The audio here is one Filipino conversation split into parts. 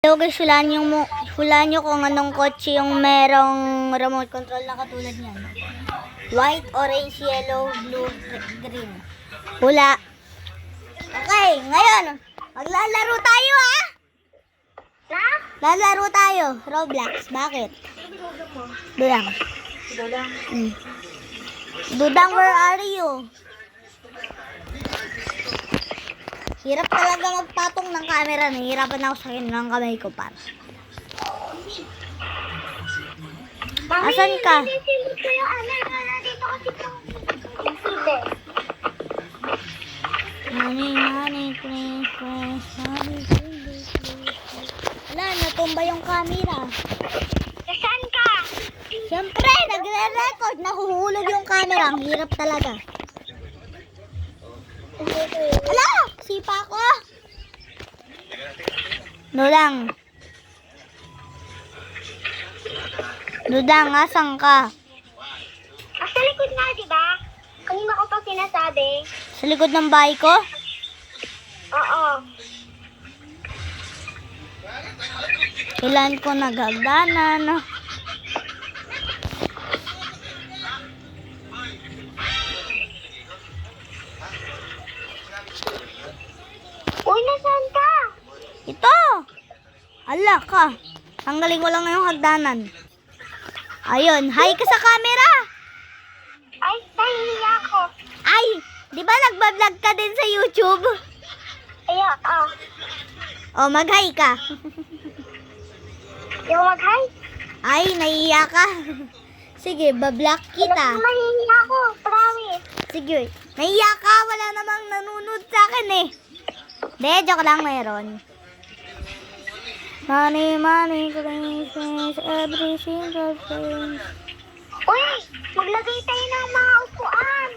Hello guys, hulaan nyo kung anong kotse yung merong remote control na katulad niyan. White, orange, yellow, blue, green. Hula. Okay, ngayon, maglalaro tayo ha? Lalaro tayo. Roblox. Bakit? Dudang. Dudang, where are you? Hirap talaga magpatong ng camera. Nahihirapan ako sa akin ng kamay ko para. Asan ka? Mani, please. Wala, natumba yung camera. Saan ka? Siyempre, nagre-record. Nahuhulog yung camera. Ang hirap talaga. Ala! Sipa ko! Dudang, asan ka? Sa likod nga, di ba? Kanina ko pa sinasabi. Sa likod ng bahay ko? Oo. Kailan ko naghagdanan? Uy, nasaan ka? Ito! Ala ka! Tanggalin ko lang yung hagdanan. Ayun, hi ka sa camera! Ay, nahihiya ako. Ay! Di ba nagbablog ka din sa YouTube? Ayo, O, mag-hi ka. Yung mag-hi? Ay, nahiya ka. Sige, bablock kita. Nahihiya ako, promise. Sige, nahiya ka. Wala namang nanunod sa akin eh. De, joke lang meron. Money, crazy, every single thing. Uy, maglagay tayo ng mga upuan.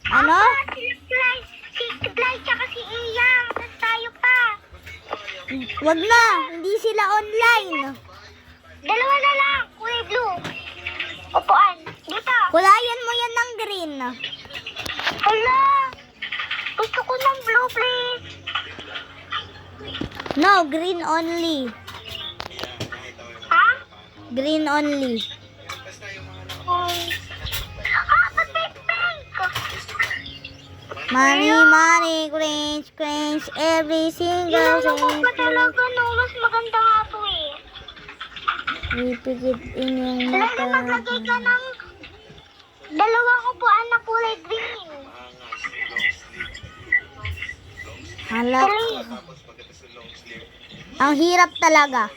Ano? Si Blay, tsaka si Iyang. Tapos tayo pa. Wag na, hindi sila online. Dalawa na lang, kulay blue. Upuan, dito. Kulayan mo yan ng green. Hala, gusto ko ng blue, please. No, green only. Ha? Green only. Ba't may pink? Money, cringe, every single Yun ako pa thing. talaga, no? Mas maganda nga to eh. Ipikit inyong Lalo mata. maglagay ka ng dalawang upuan na kulay green. Hala. Please. Ang hirap talaga.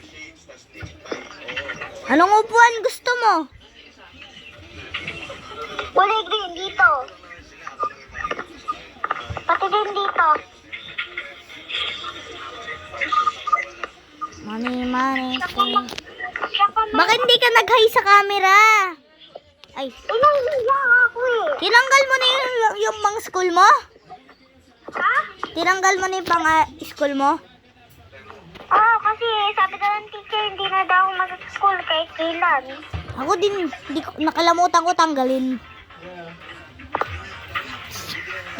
Anong upuan gusto mo? Kulay green dito. Pati din dito. Money, cringe. Saka Bakit hindi ka nag-hi sa camera? Ay, nahihiya ako eh. tinanggal mo na yung pang school mo? Ha? Tinanggal mo na yung pang school mo? Oo, kasi sabi daw ng teacher, hindi na daw ako mag-school kahit kailan. Ako din, nakalamutan ko tanggalin.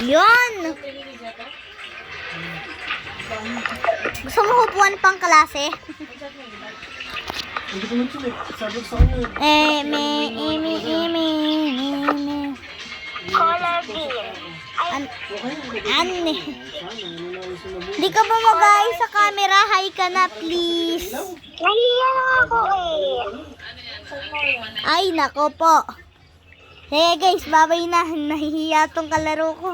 Yun! Gusto mo upuan pang klase? Color green. Ay, Ane. Di ka ba mag-hi sa camera? Hi ka na, please. nahihiya na ako eh. Ay, nako po. Hey guys, babay na. Nahihiya tong kalaro ko.